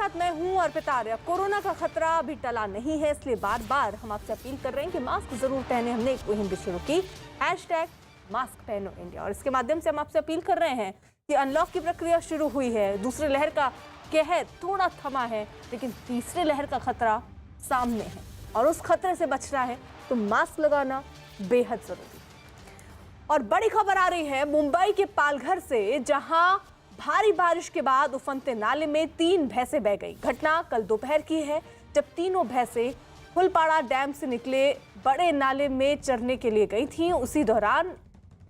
साथ मैं हूं अर्पिता आर्य। कोरोना का खतरा अभी टला नहीं है, इसलिए बार बार हम आपसे अपील कर रहे हैं कि मास्क जरूर पहने। हमने एक मुहिम भी शुरू की, #मास्क पहनो इंडिया, और इसके माध्यम से हम आपसे अपील कर रहे हैं कि अनलॉक की प्रक्रिया शुरू हुई है। दूसरी लहर का कहर थोड़ा थमा है, लेकिन तीसरी लहर का खतरा सामने है और उस खतरे से बचना है तो मास्क लगाना बेहद जरूरी। और बड़ी खबर आ रही है मुंबई के पालघर से, जहां भारी बारिश के बाद उफनते नाले में 3 भैंसें बह गई। घटना कल दोपहर की है, जब तीनों भैंसें फुलपाड़ा डैम से निकले बड़े नाले में चरने के लिए गई थीं। उसी दौरान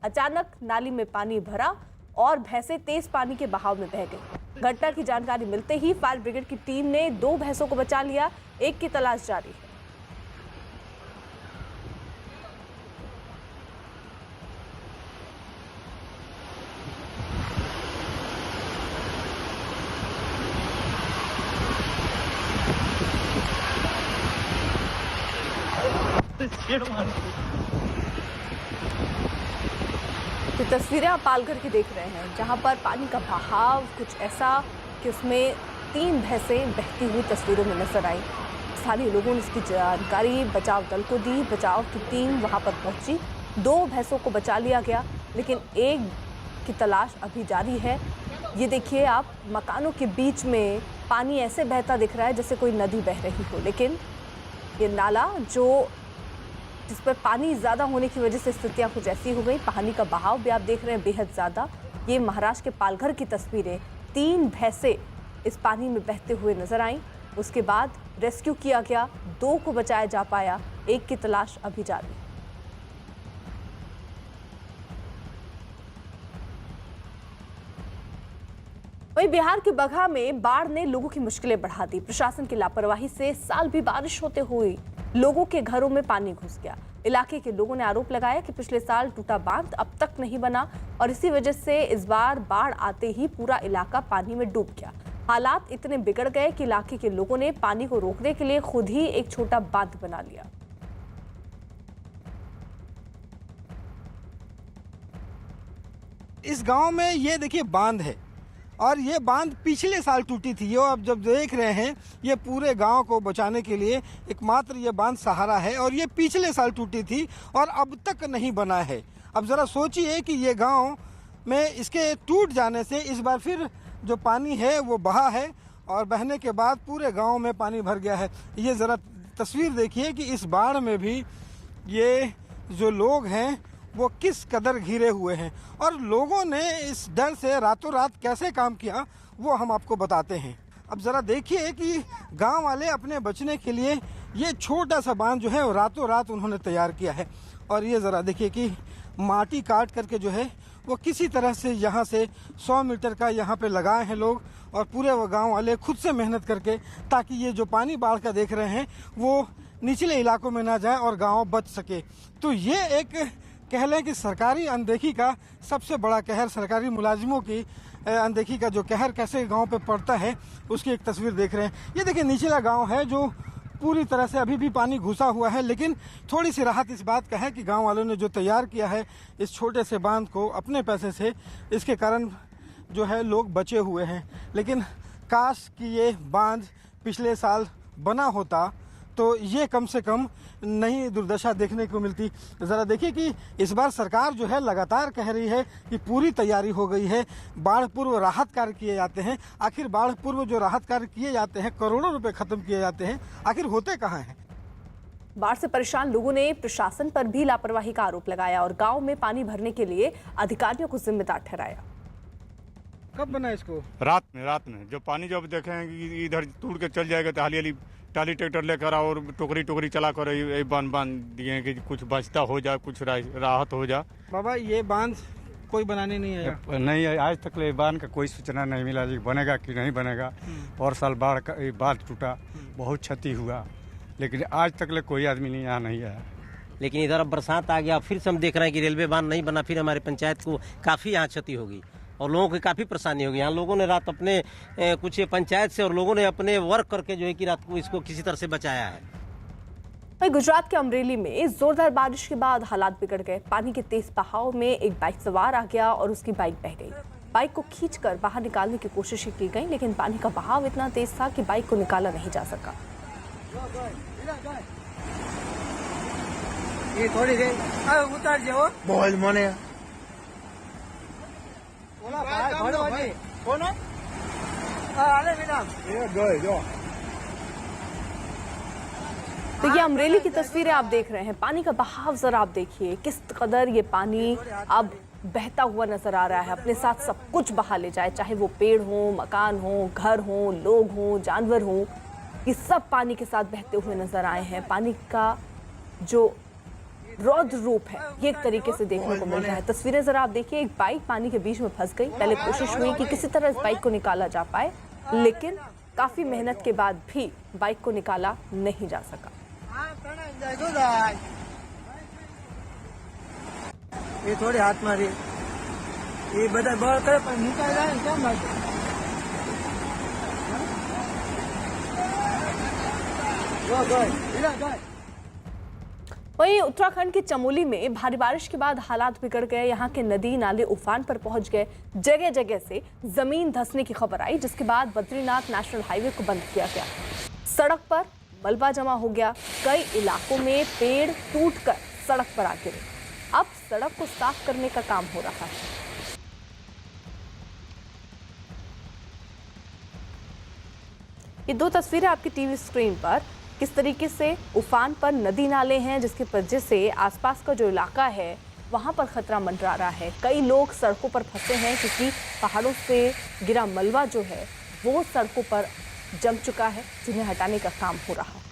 अचानक नाली में पानी भरा और भैंसें तेज पानी के बहाव में बह गई। घटना की जानकारी मिलते ही फायर ब्रिगेड की टीम ने 2 भैंसों को बचा लिया, एक की तलाश जारी है। तो तस्वीरें आप पालघर की देख रहे हैं, जहां पर पानी का बहाव कुछ ऐसा कि उसमें 3 भैंसें बहती हुई तस्वीरों में नजर आई। स्थानीय लोगों ने इसकी जानकारी बचाव दल को दी। बचाव की टीम वहां पर पहुंची, 2 भैंसों को बचा लिया गया, लेकिन एक की तलाश अभी जारी है। ये देखिए आप, मकानों के बीच में पानी ऐसे बहता दिख रहा है जैसे कोई नदी बह रही हो, लेकिन ये नाला जिस पर पानी ज़्यादा होने की वजह से स्थितियाँ कुछ ऐसी हो गई। पानी का बहाव भी आप देख रहे हैं बेहद ज़्यादा। ये महाराष्ट्र के पालघर की तस्वीरें, 3 भैंसें इस पानी में बहते हुए नजर आईं। उसके बाद रेस्क्यू किया गया, 2 को बचाया जा पाया, एक की तलाश अभी जारी। वहीं बिहार के बगहा में बाढ़ ने लोगों की मुश्किलें बढ़ा दी। प्रशासन की लापरवाही से साल भी बारिश होते हुए लोगों के घरों में पानी घुस गया। इलाके के लोगों ने आरोप लगाया कि पिछले साल टूटा बांध अब तक नहीं बना और इसी वजह से इस बार बाढ़ आते ही पूरा इलाका पानी में डूब गया। हालात इतने बिगड़ गए कि इलाके के लोगों ने पानी को रोकने के लिए खुद ही एक छोटा बांध बना लिया। इस गांव में ये देखिए बांध है और ये बांध पिछले साल टूटी थी। ये आप जब देख रहे हैं, ये पूरे गांव को बचाने के लिए एकमात्र ये बांध सहारा है और ये पिछले साल टूटी थी और अब तक नहीं बना है। अब ज़रा सोचिए कि ये गांव में इसके टूट जाने से इस बार फिर जो पानी है वो बहा है और बहने के बाद पूरे गांव में पानी भर गया है। ये ज़रा तस्वीर देखिए कि इस बाढ़ में भी ये जो लोग हैं वो किस कदर घिरे हुए हैं और लोगों ने इस डर से रातों रात कैसे काम किया वो हम आपको बताते हैं। अब ज़रा देखिए कि गांव वाले अपने बचने के लिए ये छोटा सा बांध जो है वो रातों रात उन्होंने तैयार किया है। और ये ज़रा देखिए कि माटी काट करके जो है वो किसी तरह से यहाँ से 100 मीटर का यहाँ पे लगाए हैं लोग और पूरे वो गाँव वाले खुद से मेहनत करके, ताकि ये जो पानी बाढ़ का देख रहे हैं वो निचले इलाकों में ना जाए और गाँव बच सके। तो ये एक कह लें कि सरकारी अनदेखी का सबसे बड़ा कहर, सरकारी मुलाजिमों की अनदेखी का जो कहर कैसे गांव पे पड़ता है उसकी एक तस्वीर देख रहे हैं। ये देखिए निचला गांव है जो पूरी तरह से अभी भी पानी घुसा हुआ है, लेकिन थोड़ी सी राहत इस बात का है कि गांव वालों ने जो तैयार किया है इस छोटे से बांध को अपने पैसे से, इसके कारण जो है लोग बचे हुए हैं। लेकिन काश कि ये बांध पिछले साल बना होता तो ये कम से कम नई दुर्दशा देखने को मिलती। ज़रा देखिए कि इस बार सरकार जो है लगातार कह रही है कि पूरी तैयारी हो गई है, बाढ़ पूर्व राहत कार्य किए जाते हैं। आखिर बाढ़ पूर्व जो राहत कार्य किए जाते हैं, करोड़ों रुपए खत्म किए जाते हैं, आखिर होते कहाँ हैं? बाढ़ से परेशान लोगों ने प्रशासन पर भी लापरवाही का आरोप लगाया और गाँव में पानी भरने के लिए अधिकारियों को जिम्मेदार ठहराया। कब बना इसको? रात में जब पानी जब देखें कि इधर टूट के चल जाएगा तो हाली टाली ट्रैक्टर लेकर और टोकरी चला कर बांध दिए कि कुछ बचता हो जाए, कुछ राहत हो जाए। बाबा ये बांध कोई बनाने नहीं आया? नहीं, आज तक ले बांध का कोई सूचना नहीं मिला जी बनेगा कि नहीं बनेगा। और साल बाढ़ टूटा, बहुत क्षति हुआ, लेकिन आज तक ले कोई आदमी नहीं यहाँ नहीं आया। लेकिन इधर अब बरसात आ गया, फिर से हम देख रहे हैं कि रेलवे बांध नहीं बना, फिर हमारे पंचायत को काफ़ी यहाँ क्षति होगी और लोगों की काफ़ी परेशानी होगी। यहाँ लोगों ने रात अपने कुछ पंचायत से और लोगों ने अपने वर्क करके जो है कि रात को इसको किसी तरह से बचाया है। वहीं गुजरात के अमरेली में जोरदार बारिश के बाद हालात बिगड़ गए। पानी के तेज बहाव में एक बाइक सवार आ गया और उसकी बाइक बह गई। बाइक को खींचकर बाहर निकालने की कोशिश की गई, लेकिन पानी का बहाव इतना तेज था कि बाइक को निकाला नहीं जा सका। ये थोड़ी देर उतार जाओ बहुत मने बोला भाई घोड़ो जी कौन अरे मैडम ये गए तो ये अमरेली की तस्वीरें आप देख रहे हैं। पानी का बहाव जरा आप देखिए, किस कदर ये पानी अब बहता हुआ नजर आ रहा है। अपने साथ सब कुछ बहा ले जाए, चाहे वो पेड़ हो, मकान हो, घर हो, लोग हो, जानवर हो, ये सब पानी के साथ बहते हुए नजर आए हैं। पानी का जो रौद्र रूप है ये एक तरीके से देखने को मिल रहा है। तस्वीरें जरा आप देखिए, एक बाइक पानी के बीच में फंस गई। पहले कोशिश हुई कि किसी तरह इस बाइक को निकाला जा पाए, लेकिन काफी मेहनत के बाद भी बाइक को निकाला नहीं जा सका। ये थोड़े हाथ मारे ये बता बॉल करे पर निकाल रहा है क्या मत गो वहीं उत्तराखंड के चमोली में भारी बारिश के बाद हालात बिगड़ गए। यहाँ के नदी नाले उफान पर पहुंच गए, जगह जगह से जमीन धंसने की खबर आई, जिसके बाद बद्रीनाथ नेशनल हाईवे को बंद किया गया। सड़क पर मलबा जमा हो गया, कई इलाकों में पेड़ टूटकर सड़क पर आ गिरे। अब सड़क को साफ करने का काम हो रहा है। ये दो तस्वीरें आपकी टीवी स्क्रीन पर, किस तरीके से उफान पर नदी नाले हैं, जिसकी वजह से आसपास का जो इलाका है वहां पर खतरा मंडरा रहा है। कई लोग सड़कों पर फंसे हैं क्योंकि पहाड़ों से गिरा मलबा जो है वो सड़कों पर जम चुका है, जिन्हें हटाने का काम हो रहा है।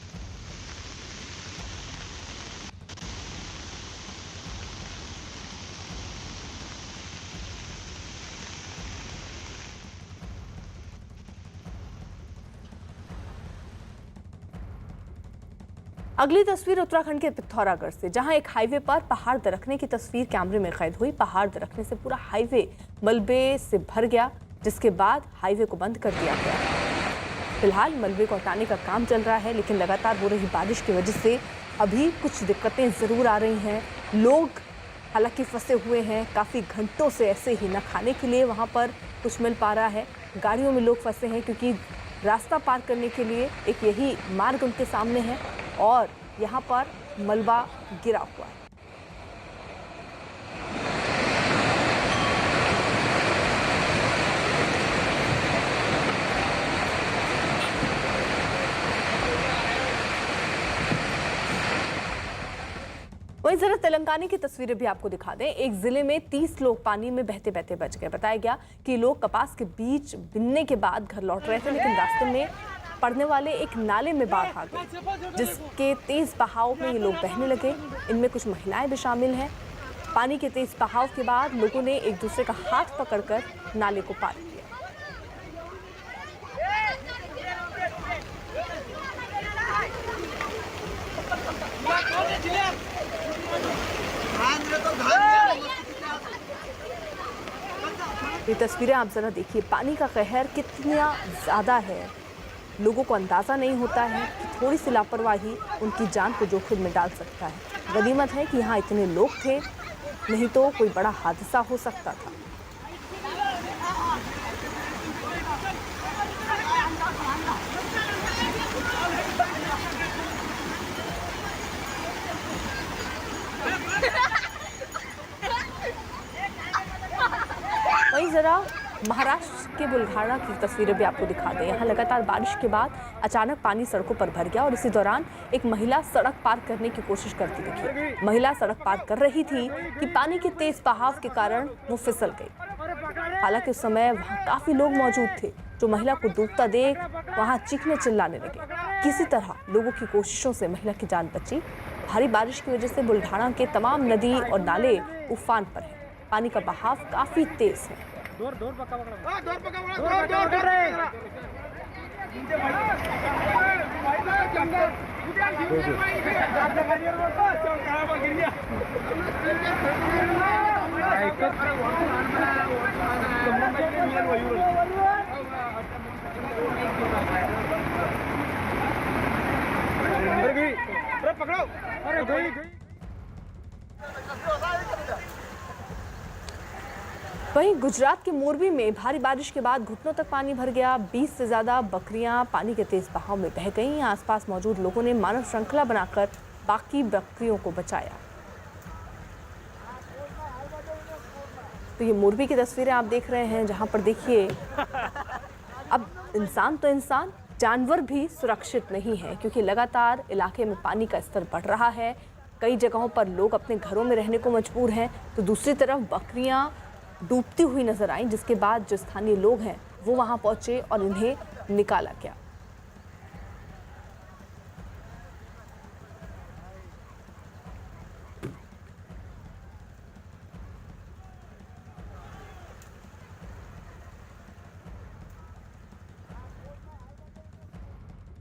अगली तस्वीर उत्तराखंड के पिथौरागढ़ से, जहां एक हाईवे पर पहाड़ दरकने की तस्वीर कैमरे में कैद हुई। पहाड़ दरकने से पूरा हाईवे मलबे से भर गया, जिसके बाद हाईवे को बंद कर दिया गया। फिलहाल मलबे को हटाने का काम चल रहा है, लेकिन लगातार हो रही बारिश की वजह से अभी कुछ दिक्कतें ज़रूर आ रही हैं। लोग हालांकि फंसे हुए हैं, काफ़ी घंटों से ऐसे ही न खाने के लिए वहाँ पर कुछ मिल पा रहा है। गाड़ियों में लोग फंसे हैं क्योंकि रास्ता पार करने के लिए एक यही मार्ग उनके सामने है और यहाँ पर मलबा गिरा हुआ है। वहीं जरा तेलंगाना की तस्वीरें भी आपको दिखा दें। एक जिले में 30 लोग पानी में बहते बहते बच गए। बताया गया कि लोग कपास के बीज बिनने के बाद घर लौट रहे थे, लेकिन रास्ते में पड़ने वाले एक नाले में बाढ़ आ गई, जिसके तेज बहाव में ये लोग बहने लगे। इनमें कुछ महिलाएं भी शामिल हैं। पानी के तेज बहाव के बाद लोगों ने एक दूसरे का हाथ पकड़कर नाले को पार किया। ये तस्वीरें आप जरा देखिए, पानी का कहर कितना ज्यादा है, लोगों को अंदाजा नहीं होता है कि थोड़ी सी लापरवाही उनकी जान को जोखिम में डाल सकता है। गनीमत है कि यहाँ इतने लोग थे, नहीं तो कोई बड़ा हादसा हो सकता था। वहीं जरा महाराष्ट्र के बुल्ढाना की तस्वीरें भी आपको दिखा दें। यहाँ लगातार बारिश के बाद अचानक पानी सड़कों पर भर गया और इसी दौरान एक महिला सड़क पार करने की कोशिश करती दिखी। महिला सड़क पार कर रही थी कि पानी के तेज बहाव के कारण वो फिसल गई। हालांकि उस समय वहाँ काफी लोग मौजूद थे जो महिला को डूबता देख वहाँ चीखने चिल्लाने लगे। किसी तरह लोगों की कोशिशों से महिला की जान बची। भारी बारिश की वजह से बुल्ढाना के तमाम नदी और नाले उफान पर है। पानी का बहाव काफी तेज है। वहीं गुजरात के मोरबी में भारी बारिश के बाद घुटनों तक पानी भर गया। 20 से ज्यादा बकरियां पानी के तेज बहाव में बह गईं। आसपास मौजूद लोगों ने मानव श्रृंखला बनाकर बाकी बकरियों को बचाया। तो ये मोरबी की तस्वीरें आप देख रहे हैं, जहां पर देखिए अब इंसान तो इंसान, जानवर भी सुरक्षित नहीं है, क्योंकि लगातार इलाके में पानी का स्तर बढ़ रहा है। कई जगहों पर लोग अपने घरों में रहने को मजबूर हैं, तो दूसरी तरफ बकरियां डूबती हुई नजर आईं, जिसके बाद जो स्थानीय लोग हैं वो वहां पहुंचे और इन्हें निकाला गया।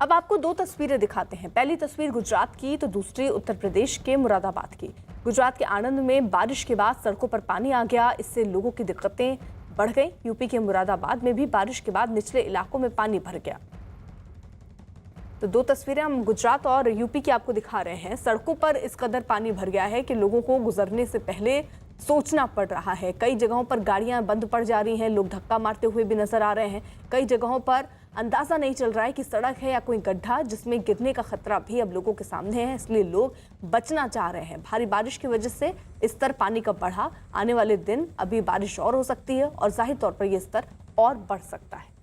अब आपको दो तस्वीरें दिखाते हैं। पहली तस्वीर गुजरात की तो दूसरी उत्तर प्रदेश के मुरादाबाद की। गुजरात के आणंद में बारिश के बाद सड़कों पर पानी आ गया, इससे लोगों की दिक्कतें बढ़ गई। यूपी के मुरादाबाद में भी बारिश के बाद निचले इलाकों में पानी भर गया। तो दो तस्वीरें हम गुजरात और यूपी की आपको दिखा रहे हैं। सड़कों पर इस कदर पानी भर गया है कि लोगों को गुजरने से पहले सोचना पड़ रहा है। कई जगहों पर गाड़ियां बंद पड़ जा रही हैं, लोग धक्का मारते हुए भी नजर आ रहे हैं। कई जगहों पर अंदाजा नहीं चल रहा है कि सड़क है या कोई गड्ढा, जिसमें गिरने का खतरा भी अब लोगों के सामने है, इसलिए लोग बचना चाह रहे हैं। भारी बारिश की वजह से स्तर पानी का बढ़ा। आने वाले दिन अभी बारिश और हो सकती है और जाहिर तौर पर यह स्तर और बढ़ सकता है।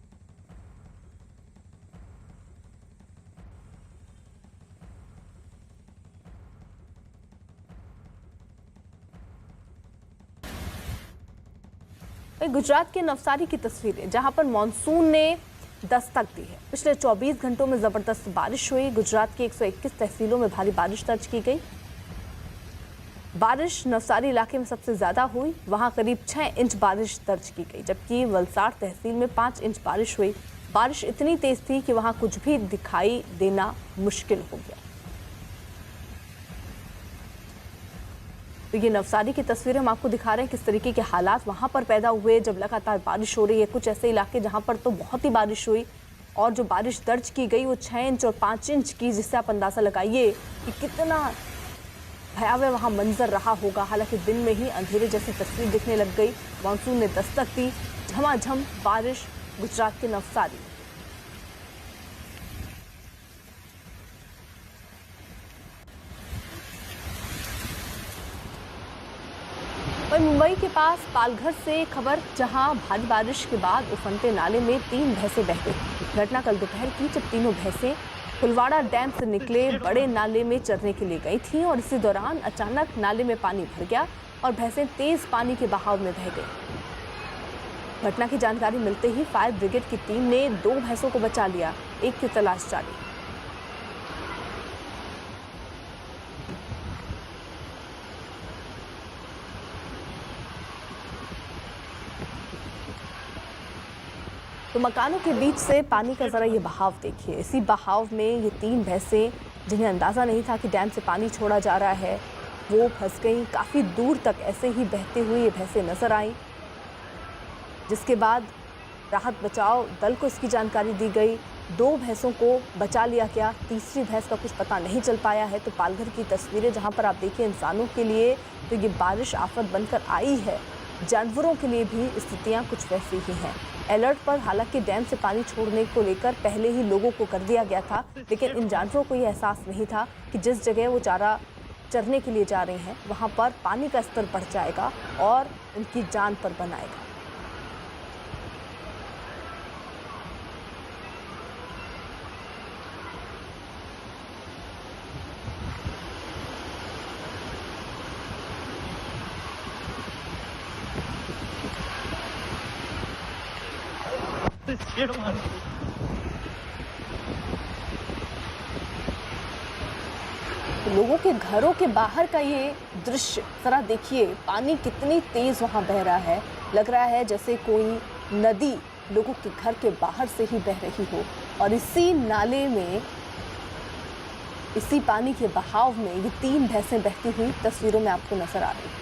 गुजरात के नवसारी की तस्वीरें, जहां पर मानसून ने दस्तक दी है। पिछले 24 घंटों में जबरदस्त बारिश हुई। गुजरात की 121 तहसीलों में भारी बारिश दर्ज की गई। बारिश नवसारी इलाके में सबसे ज्यादा हुई, वहां करीब 6 इंच बारिश दर्ज की गई, जबकि वलसाड़ तहसील में 5 इंच बारिश हुई। बारिश इतनी तेज थी कि वहां कुछ भी दिखाई देना मुश्किल हो गया। तो ये नवसारी की तस्वीरें हम आपको दिखा रहे हैं, किस तरीके के हालात वहां पर पैदा हुए जब लगातार बारिश हो रही है। कुछ ऐसे इलाके जहां पर तो बहुत ही बारिश हुई और जो बारिश दर्ज की गई वो 6 इंच और 5 इंच की, जिससे आप अंदाजा लगाइए कि कितना भयावह वहां मंजर रहा होगा। हालांकि दिन में ही अंधेरे जैसी तस्वीर दिखने लग गई। मानसून ने दस्तक दी, झमाझम बारिश गुजरात के नवसारी। मुंबई के पास पालघर से खबर, जहां भारी बारिश के बाद उफनते नाले में 3 भैंसें बह गई। घटना कल दोपहर की, जब तीनों भैंसें फुलवाड़ा डैम से निकले बड़े नाले में चरने के लिए गई थीं और इसी दौरान अचानक नाले में पानी भर गया और भैंसें तेज पानी के बहाव में बह गई। घटना की जानकारी मिलते ही फायर ब्रिगेड की टीम ने 2 भैंसों को बचा लिया, एक की तलाश जारी। तो मकानों के बीच से पानी का जरा ये बहाव देखिए। इसी बहाव में ये 3 भैंसें, जिन्हें अंदाज़ा नहीं था कि डैम से पानी छोड़ा जा रहा है, वो फंस गई। काफ़ी दूर तक ऐसे ही बहते हुए ये भैंसें नजर आई, जिसके बाद राहत बचाव दल को इसकी जानकारी दी गई। 2 भैंसों को बचा लिया गया, तीसरी भैंस का कुछ पता नहीं चल पाया है। तो पालघर की तस्वीरें, जहाँ पर आप देखिए इंसानों के लिए तो ये बारिश आफत बनकर आई है, जानवरों के लिए भी स्थितियाँ कुछ वैसी ही हैं। अलर्ट पर हालांकि डैम से पानी छोड़ने को लेकर पहले ही लोगों को कर दिया गया था, लेकिन इन जानवरों को ये एहसास नहीं था कि जिस जगह वो चारा चरने के लिए जा रहे हैं वहाँ पर पानी का स्तर बढ़ जाएगा और उनकी जान पर बनाएगा। लोगों के घरों के बाहर का ये दृश्य जरा देखिए, पानी कितनी तेज वहां बह रहा है। लग रहा है जैसे कोई नदी लोगों के घर के बाहर से ही बह रही हो और इसी नाले में, इसी पानी के बहाव में ये 3 भैंसें बहती हुई तस्वीरों में आपको नजर आ रही है।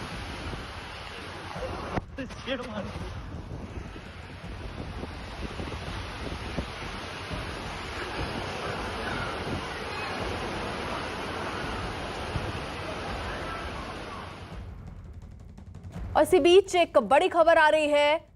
और इसी बीच एक बड़ी खबर आ रही है,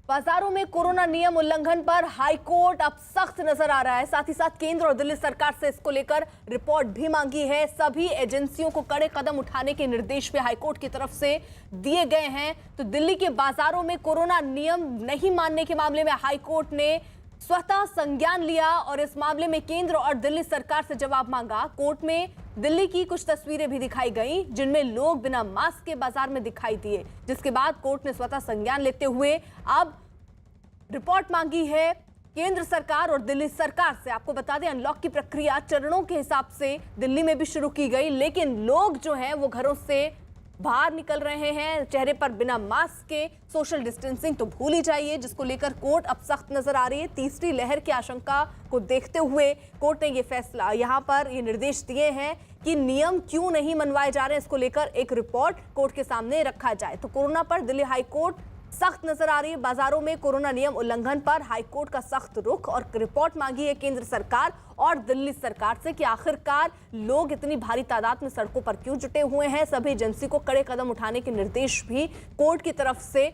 बाजारों में कोरोना नियम उल्लंघन पर हाईकोर्ट अब सख्त नजर आ रहा है। साथ ही साथ केंद्र और दिल्ली सरकार से इसको लेकर रिपोर्ट भी मांगी है। सभी एजेंसियों को कड़े कदम उठाने के निर्देश भी हाईकोर्ट की तरफ से दिए गए हैं। तो दिल्ली के बाजारों में कोरोना नियम नहीं मानने के मामले में हाईकोर्ट ने स्वतः संज्ञान लिया और इस मामले में केंद्र और दिल्ली सरकार से जवाब मांगा। कोर्ट में दिल्ली की कुछ तस्वीरें भी दिखाई गई जिनमें लोग बिना मास्क के बाजार में दिखाई दिए, जिसके बाद कोर्ट ने स्वतः संज्ञान लेते हुए अब रिपोर्ट मांगी है केंद्र सरकार और दिल्ली सरकार से। आपको बता दें, अनलॉक की प्रक्रिया चरणों के हिसाब से दिल्ली में भी शुरू की गई, लेकिन लोग जो हैं वो घरों से बाहर निकल रहे हैं चेहरे पर बिना मास्क के। सोशल डिस्टेंसिंग तो भूल ही जाइए, जिसको लेकर कोर्ट अब सख्त नजर आ रही है। तीसरी लहर की आशंका को देखते हुए कोर्ट ने ये फैसला, यहाँ पर ये निर्देश दिए हैं कि नियम क्यों नहीं मनवाए जा रहे हैं, इसको लेकर एक रिपोर्ट कोर्ट के सामने रखा जाए। तो कोरोना पर दिल्ली हाईकोर्ट सख्त नजर आ रही है। बाजारों में कोरोना नियम उल्लंघन पर हाईकोर्ट का सख्त रुख और रिपोर्ट मांगी है केंद्र सरकार और दिल्ली सरकार से कि आखिरकार लोग इतनी भारी तादाद में सड़कों पर क्यों जुटे हुए हैं। सभी एजेंसी को कड़े कदम उठाने के निर्देश भी कोर्ट की तरफ से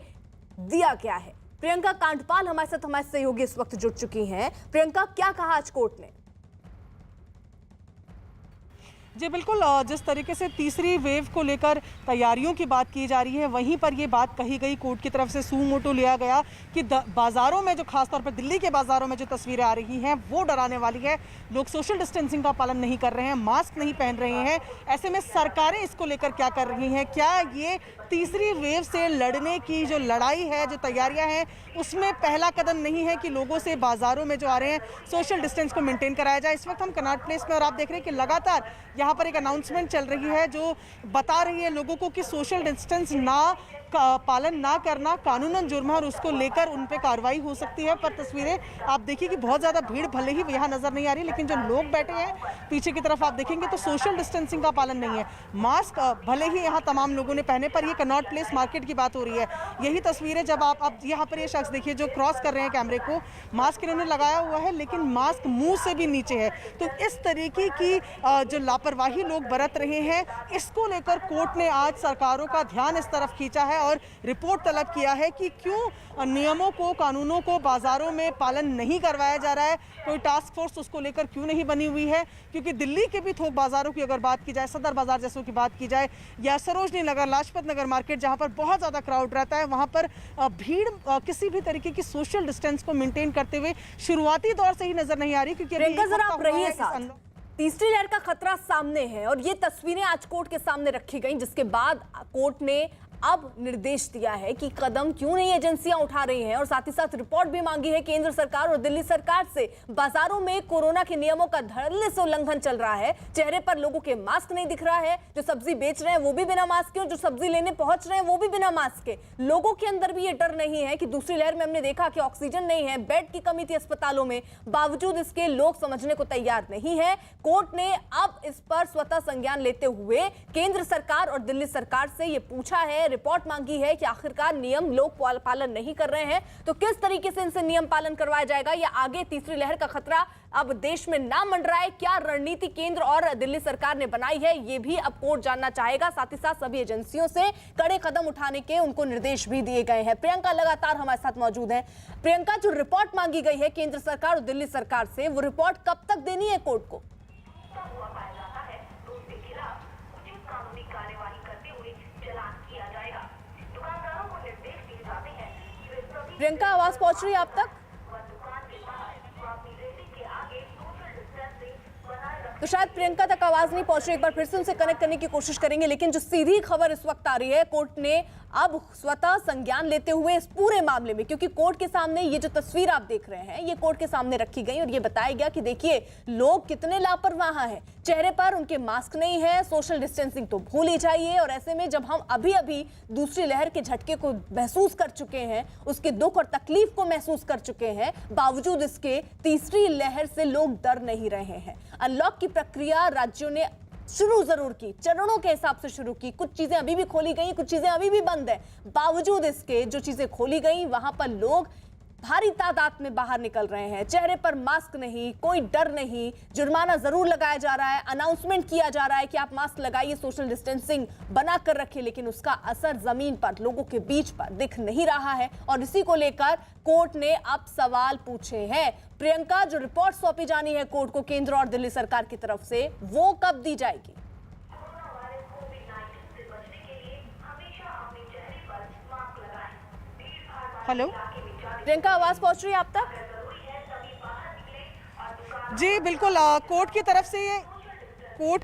दिया गया है। प्रियंका कांडपाल हमारे सहयोगी इस वक्त जुड़ चुकी हैं। प्रियंका, क्या कहा आज कोर्ट ने? जी बिल्कुल, जिस तरीके से तीसरी वेव को लेकर तैयारियों की बात की जा रही है, वहीं पर ये बात कही गई, कोर्ट की तरफ से सू मोटो लिया गया कि बाज़ारों में जो खासतौर पर दिल्ली के बाज़ारों में जो तस्वीरें आ रही हैं वो डराने वाली है। लोग सोशल डिस्टेंसिंग का पालन नहीं कर रहे हैं, मास्क नहीं पहन रहे हैं। ऐसे में सरकारें इसको लेकर क्या कर रही हैं? क्या ये तीसरी वेव से लड़ने की जो लड़ाई है, जो तैयारियां हैं, उसमें पहला कदम नहीं है कि लोगों से बाज़ारों में जो आ रहे हैं सोशल डिस्टेंस को मेंटेन कराया जाए? इस वक्त हम कनॉट प्लेस में और आप देख रहे हैं कि लगातार यहाँ पर एक अनाउंसमेंट चल रही है जो बता रही है लोगों को कि सोशल डिस्टेंस पालन ना करना कानूनन जुर्म है और उसको लेकर उन पे कार्रवाई हो सकती है। पर तस्वीरें आप देखिए कि बहुत ज़्यादा भीड़ भले ही यहाँ नज़र नहीं आ रही, लेकिन जो लोग बैठे हैं पीछे की तरफ आप देखेंगे तो सोशल डिस्टेंसिंग का पालन नहीं है। मास्क भले ही यहाँ तमाम लोगों ने पहने, पर ये कनॉट प्लेस मार्केट की बात हो रही है। यही तस्वीरें जब आप अब यहाँ पर ये शख्स देखिए जो क्रॉस कर रहे हैं कैमरे को, मास्क इन्होंने लगाया हुआ है लेकिन मास्क मुँह से भी नीचे है। तो इस तरीके की जो लापरवाही लोग बरत रहे हैं, इसको लेकर कोर्ट ने आज सरकारों का ध्यान इस तरफ खींचा है और रिपोर्ट तलब किया है कि क्यों नियमों को, कानूनों को बाजारों में पालन नहीं करवाया जा रहा है। कोई टास्क फोर्स उसको लेकर क्यों नहीं बनी हुई है? क्योंकि दिल्ली के भी थोक बाजारों की अगर बात की जाए, सदर बाजार जैसों की बात की जाए या सरोजनी नगर, लाजपत नगर मार्केट जहां पर बहुत ज़्यादा क्राउड रहता है, वहां पर भीड़ किसी भी तरीके की सोशल डिस्टेंस को मेंटेन करते हुए शुरुआती दौर से ही नजर नहीं आ रही। क्योंकि तीसरी लहर का खतरा सामने है और ये तस्वीरें आज कोर्ट के सामने रखी गई, जिसके बाद कोर्ट ने अब निर्देश दिया है कि कदम क्यों नहीं एजेंसियां उठा रही हैं और साथ ही साथ रिपोर्ट भी मांगी है केंद्र सरकार और दिल्ली सरकार से। बाजारों में कोरोना के नियमों का धड़ल्ले से उल्लंघन चल रहा है। चेहरे पर लोगों के मास्क नहीं दिख रहा है, जो सब्जी बेच रहे हैं वो भी बिना मास्क के और जो सब्जी लेने पहुंच रहे हैं वो भी बिना मास्क के। लोगों के अंदर भी ये डर नहीं है कि दूसरी लहर में हमने देखा कि ऑक्सीजन नहीं है, बेड की कमी थी अस्पतालों में, बावजूद इसके लोग समझने को तैयार नहीं है। कोर्ट ने अब इस पर स्वतः संज्ञान लेते हुए केंद्र सरकार और दिल्ली सरकार से ये पूछा है, रिपोर्ट मांगी है कि आखिरकार नियम लोग पालन नहीं कर रहे हैं तो किस तरीके से इनसे नियम पालन करवाया जाएगा या आगे तीसरी लहर का खतरा अब देश में ना मंडराए। क्या रणनीति केंद्र और दिल्ली सरकार ने बनाई है, ये भी अब कोर्ट जानना चाहेगा। साथ ही साथ सभी एजेंसियों से कड़े कदम उठाने के उनको निर्देश भी दिए गए हैं। प्रियंका लगातार हमारे साथ मौजूद है। प्रियंका, जो रिपोर्ट मांगी गई है केंद्र सरकार और दिल्ली सरकार से, वो रिपोर्ट कब तक देनी है कोर्ट को? प्रियंका, आवाज पहुंच रही है आप तक? तो शायद प्रियंका तक आवाज नहीं पहुंच रही, एक बार फिर से उनसे कनेक्ट करने की कोशिश करेंगे। लेकिन जो सीधी खबर इस वक्त आ रही है, कोर्ट ने अब स्वतः संज्ञान लेते हुए इस पूरे मामले में, क्योंकि कोर्ट के सामने ये जो तस्वीर आप देख रहे हैं ये कोर्ट के सामने रखी गई और ये बताया गया कि देखिए लोग कितने लापरवाह हैं, चेहरे पर उनके मास्क नहीं है, सोशल डिस्टेंसिंग तो भूल ही जाइए। और ऐसे में जब हम अभी अभी दूसरी लहर के झटके को महसूस कर चुके हैं, उसके दुख और तकलीफ को महसूस कर चुके हैं, बावजूद इसके तीसरी लहर से लोग डर नहीं रहे हैं। अनलॉक की प्रक्रिया राज्यों ने शुरू जरूर की, चरणों के हिसाब से शुरू की, कुछ चीजें अभी भी खोली गई, कुछ चीजें अभी भी बंद है। बावजूद इसके जो चीजें खोली गई वहां पर लोग भारी तादाद में बाहर निकल रहे हैं, चेहरे पर मास्क नहीं, कोई डर नहीं, जुर्माना जरूर लगाया जा रहा है, अनाउंसमेंट किया जा रहा है कि आप मास्क लगाइए, सोशल डिस्टेंसिंग बना कर रखिए, लेकिन उसका असर जमीन पर, लोगों के बीच पर दिख नहीं रहा है। और इसी को लेकर कोर्ट ने अब सवाल पूछे हैं। प्रियंका, जो रिपोर्ट सौंपी जानी है कोर्ट को केंद्र और दिल्ली सरकार की तरफ से, वो कब दी जाएगी? हेलो प्रियंका, आवाज पहुंच रही है आप तक? जी बिल्कुल, कोर्ट की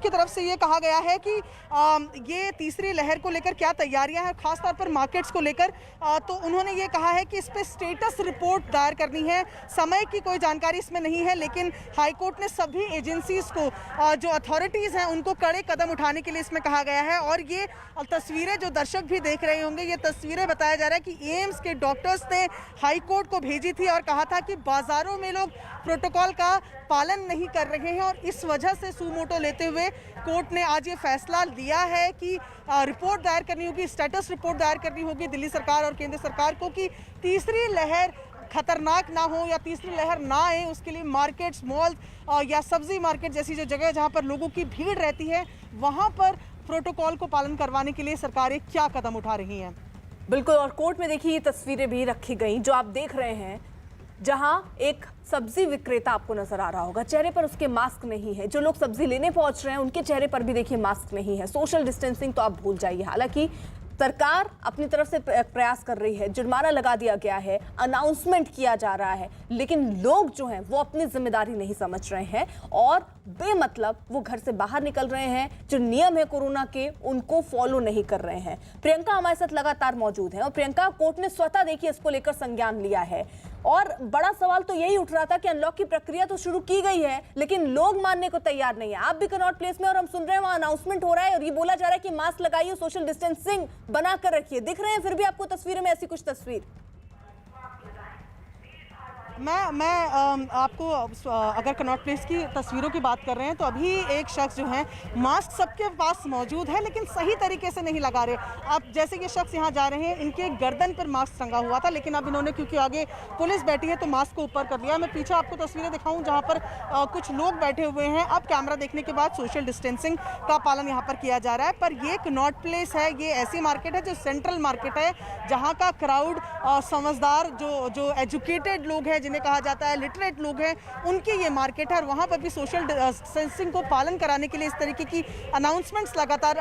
तरफ से ये कहा गया है कि ये तीसरी लहर को लेकर क्या तैयारियां हैं, खासतौर पर मार्केट्स को लेकर। तो उन्होंने ये कहा है कि इस पे स्टेटस रिपोर्ट दायर करनी है। समय की कोई जानकारी इसमें नहीं है, लेकिन हाईकोर्ट ने सभी एजेंसीज को, जो अथॉरिटीज़ हैं, उनको कड़े कदम उठाने के लिए इसमें कहा गया है। और ये तस्वीरें जो दर्शक भी देख रहे होंगे, ये तस्वीरें बताया जा रहा है कि एम्स के डॉक्टर्स ने हाईकोर्ट को भेजी थी और कहा था कि बाजारों में लोग प्रोटोकॉल का पालन नहीं कर रहे हैं, और इस वजह से सुमोटो लेते हुए कोर्ट ने आज ये फैसला लिया है कि रिपोर्ट दायर करनी होगी, स्टेटस रिपोर्ट दायर करनी होगी दिल्ली सरकार और केंद्र सरकार को, कि तीसरी लहर खतरनाक ना हो या तीसरी लहर ना आए, उसके लिए मार्केट्स, मॉल या सब्जी मार्केट जैसी जो जगह जहां पर लोगों की भीड़ रहती है, वहां पर प्रोटोकॉल को पालन करवाने के लिए सरकारें क्या कदम उठा रही हैं। बिल्कुल, और कोर्ट में देखिए ये तस्वीरें भी रखी गई जो आप देख रहे हैं, जहां एक सब्जी विक्रेता आपको नजर आ रहा होगा, चेहरे पर उसके मास्क नहीं है। जो लोग सब्जी लेने पहुंच रहे हैं उनके चेहरे पर भी देखिए मास्क नहीं है। सोशल डिस्टेंसिंग तो आप भूल जाइए। हालांकि सरकार अपनी तरफ से प्रयास कर रही है, जुर्माना लगा दिया गया है, अनाउंसमेंट किया जा रहा है, लेकिन लोग जो हैं वो अपनी जिम्मेदारी नहीं समझ रहे हैं और बेमतलब वो घर से बाहर निकल रहे हैं। जो नियम है कोरोना के, उनको फॉलो नहीं कर रहे हैं। प्रियंका हमारे साथ लगातार मौजूद है। और प्रियंका, कोर्ट ने स्वतः देखिए इसको लेकर संज्ञान लिया है, और बड़ा सवाल तो यही उठ रहा था कि अनलॉक की प्रक्रिया तो शुरू की गई है, लेकिन लोग मानने को तैयार नहीं है। आप भी कनॉट प्लेस में, और हम सुन रहे हैं वहां अनाउंसमेंट हो रहा है और ये बोला जा रहा है कि मास्क लगाइए, सोशल डिस्टेंसिंग बना कर रखिए। दिख रहे हैं फिर भी आपको तस्वीरों में ऐसी कुछ तस्वीर? मैं आपको, अगर कनॉट प्लेस की तस्वीरों की बात कर रहे हैं, तो अभी एक शख्स जो है मास्क सबके पास मौजूद है, लेकिन सही तरीके से नहीं लगा रहे। अब जैसे ये शख्स यहाँ जा रहे हैं, इनके गर्दन पर मास्क टंगा हुआ था, लेकिन अब इन्होंने, क्योंकि आगे पुलिस बैठी है, तो मास्क को ऊपर कर लिया। मैं पीछे आपको तस्वीरें दिखाऊं जहाँ पर कुछ लोग बैठे हुए हैं। अब कैमरा देखने के बाद सोशल डिस्टेंसिंग का पालन यहाँ पर किया जा रहा है। पर ये कनॉट प्लेस है, ये ऐसी मार्केट है जो सेंट्रल मार्केट है, जहाँ का क्राउड समझदार, जो एजुकेटेड लोग हैं, जिन्हें कहा जाता है लिटरेट लोग हैं, उनकी ये मार्केट है। और वहाँ पर भी सोशल डिस्टेंसिंग को पालन कराने के लिए इस तरीके की अनाउंसमेंट्स लगातार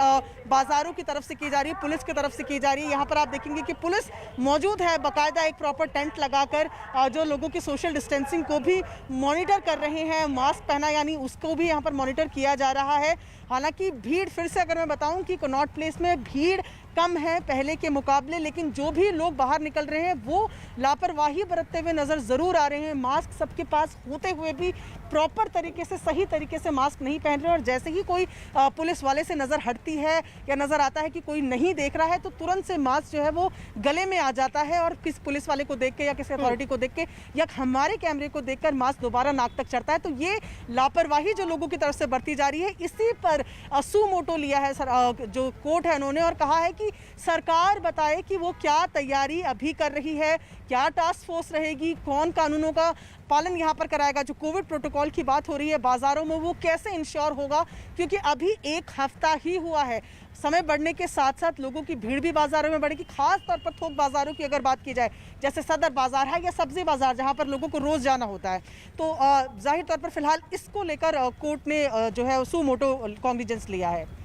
बाजारों की तरफ से की जा रही है, पुलिस की तरफ से की जा रही है। यहाँ पर आप देखेंगे कि पुलिस मौजूद है, बाकायदा एक प्रॉपर टेंट लगाकर जो लोगों की सोशल डिस्टेंसिंग को भी मॉनिटर कर रहे हैं। मास्क पहना यानी उसको भी यहाँ पर मॉनिटर किया जा रहा है। हालांकि भीड़, फिर से अगर मैं बताऊं कि कनॉट प्लेस में भीड़ कम है पहले के मुकाबले, लेकिन जो भी लोग बाहर निकल रहे हैं वो लापरवाही बरतते हुए नज़र ज़रूर आ रहे हैं। मास्क सबके पास होते हुए भी प्रॉपर तरीके से, सही तरीके से मास्क नहीं पहन रहे। और जैसे ही कोई पुलिस वाले से नज़र हटती है या नज़र आता है कि कोई नहीं देख रहा है, तो तुरंत से मास्क जो है वो गले में आ जाता है, और किस पुलिस वाले को देख के या किसी अथॉरिटी को देख के या हमारे कैमरे को देखकर मास्क दोबारा नाक तक चढ़ता है। तो ये लापरवाही जो लोगों की तरफ से बरती जा रही है, इसी पर सुमोटो लिया है जो कोर्ट है उन्होंने, और कहा है कि सरकार बताए कि वो क्या तैयारी अभी कर रही है, क्या टास्क फोर्स रहेगी, कौन कानूनों का पालन यहाँ पर कराएगा। जो कोविड प्रोटोकॉल की बात हो रही है बाजारों में, वो कैसे इंश्योर होगा, क्योंकि अभी एक हफ्ता ही हुआ है। समय बढ़ने के साथ साथ लोगों की भीड़ भी बाजारों में बढ़ेगी, खास तौर पर थोक बाजारों की अगर बात की जाए, जैसे सदर बाजार है या सब्जी बाजार, जहाँ पर लोगों को रोज जाना होता है। तो जाहिर तौर पर फिलहाल इसको लेकर कोर्ट ने जो है सुमोटो कॉग्निजेंस लिया है।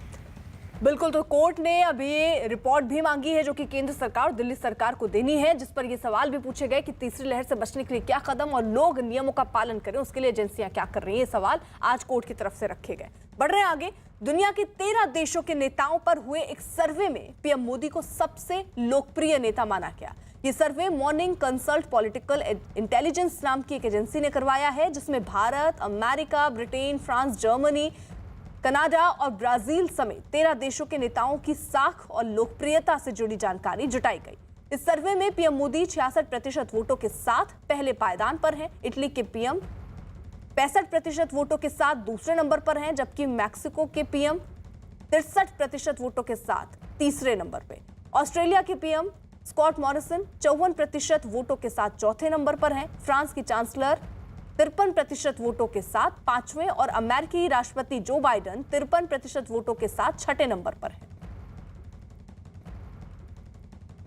बिल्कुल, तो कोर्ट ने अभी रिपोर्ट भी मांगी है जो कि केंद्र सरकार और दिल्ली सरकार को देनी है, जिस पर ये सवाल भी पूछे गए कि तीसरी लहर से बचने के लिए क्या कदम और लोग नियमों का पालन करें, उसके लिए एजेंसियां क्या कर रही हैं। ये सवाल आज कोर्ट की तरफ से रखे गए। बढ़ रहे हैं आगे। दुनिया के 13 देशों के नेताओं पर हुए एक सर्वे में पीएम मोदी को सबसे लोकप्रिय नेता माना गया। ये सर्वे मॉर्निंग कंसल्ट पॉलिटिकल इंटेलिजेंस नाम की एक एजेंसी ने करवाया है, जिसमें Bharat, America, Britain, France, Germany, Canada और ब्राजील समेत 13 देशों के नेताओं की साख और लोकप्रियता से जुड़ी जानकारी जुटाई गई। इस सर्वे में पीएम मोदी 66% वोटों के साथ पहले पायदान पर हैं। इटली के पीएम 65% वोटों के साथ दूसरे नंबर पर हैं, जबकि मैक्सिको के पीएम 63% वोटों के साथ तीसरे नंबर पे। ऑस्ट्रेलिया के पीएम स्कॉट मॉरिसन 54% वोटों के साथ चौथे नंबर पर हैं। फ्रांस की चांसलर 53% वोटों के साथ पांचवें और अमेरिकी राष्ट्रपति जो बाइडेन 53% वोटों के साथ छठे नंबर पर हैं।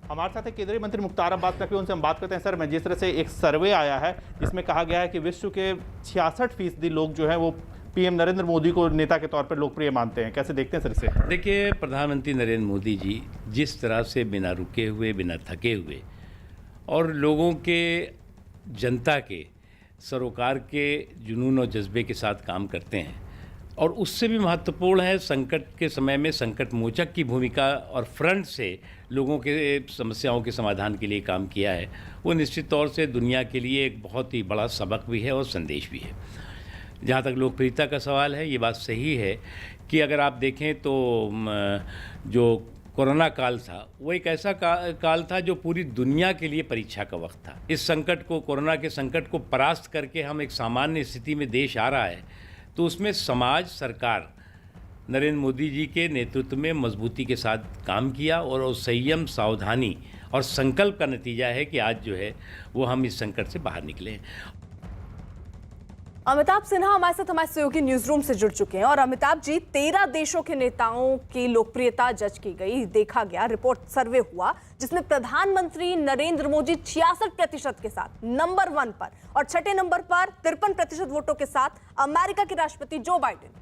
हमारे साथ केंद्रीय मंत्री मुख्तार अब्बास नकवी, उनसे हम बात करते हैं। सर, मैं जिस तरह से एक सर्वे आया है जिसमें कहा गया है कि विश्व के 66% लोग जो है वो पीएम नरेंद्र मोदी को नेता के तौर पर लोकप्रिय मानते हैं, कैसे देखते हैं सर इसे? देखिए, प्रधानमंत्री नरेंद्र मोदी जी जिस तरह से बिना रुके हुए, बिना थके हुए और लोगों के, जनता के, सरोकार के जुनून और जज्बे के साथ काम करते हैं, और उससे भी महत्वपूर्ण है संकट के समय में संकट मोचक की भूमिका और फ्रंट से लोगों के समस्याओं के समाधान के लिए काम किया है, वो निश्चित तौर से दुनिया के लिए एक बहुत ही बड़ा सबक भी है और संदेश भी है। जहाँ तक लोकप्रियता का सवाल है, ये बात सही है कि अगर आप देखें तो जो कोरोना काल था वो एक ऐसा काल था जो पूरी दुनिया के लिए परीक्षा का वक्त था। इस संकट को, कोरोना के संकट को परास्त करके हम एक सामान्य स्थिति में देश आ रहा है, तो उसमें समाज, सरकार नरेंद्र मोदी जी के नेतृत्व में मजबूती के साथ काम किया और संयम, सावधानी और संकल्प का नतीजा है कि आज जो है वो हम इस संकट से बाहर निकले हैं। अमिताभ सिन्हा हमारे साथ हमारे सहयोगी न्यूज रूम से जुड़ चुके हैं। और अमिताभ जी, 13 देशों के नेताओं की लोकप्रियता जज की गई, देखा गया, रिपोर्ट सर्वे हुआ जिसमें प्रधानमंत्री नरेंद्र मोदी 66% के साथ नंबर 1 पर और छठे नंबर पर 53% वोटों के साथ अमेरिका के राष्ट्रपति जो बाइडेन।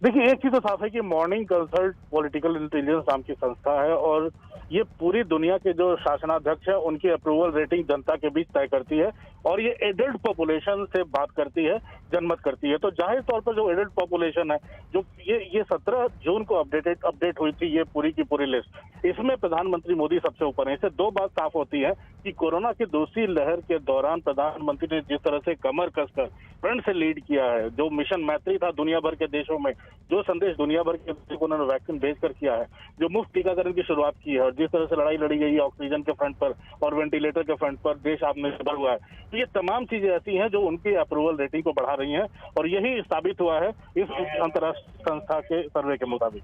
देखिए, एक चीज तो साफ है कि मॉर्निंग कंसल्ट पॉलिटिकल इंटेलिजेंस नाम की संस्था है और ये पूरी दुनिया के जो शासनाध्यक्ष है उनकी अप्रूवल रेटिंग जनता के बीच तय करती है और ये एडल्ट पॉपुलेशन से बात करती है, जनमत करती है। तो जाहिर तौर पर जो एडल्ट पॉपुलेशन है, जो ये 17 जून को अपडेट हुई थी ये पूरी की पूरी लिस्ट, इसमें प्रधानमंत्री मोदी सबसे ऊपर है। इससे दो बात साफ होती है कि कोरोना की दूसरी लहर के दौरान प्रधानमंत्री ने जिस तरह से कमर कसकर फ्रंट से लीड किया है, जो मिशन मैत्री था दुनिया भर के देशों में, जो संदेश दुनिया भर के देशों को उन्होंने वैक्सीन भेजकर किया है, जो मुफ्त टीकाकरण की शुरुआत की है और जिस तरह से लड़ाई लड़ी गई है ऑक्सीजन के फ्रंट पर और वेंटिलेटर के फ्रंट पर, देश आत्मनिर्भर हुआ है, तो ये तमाम चीजें ऐसी हैं जो उनकी अप्रूवल रेटिंग को बढ़ा रही हैं और यही साबित हुआ है इस अंतर्राष्ट्रीय संस्था के सर्वे के मुताबिक।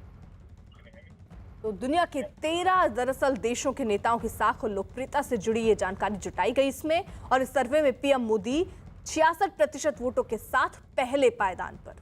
तो दुनिया के 13 दरअसल देशों के नेताओं की साख और लोकप्रियता से जुड़ी ये जानकारी जुटाई गई इसमें, और इस सर्वे में पीएम मोदी 66% वोटों के साथ पहले पायदान पर।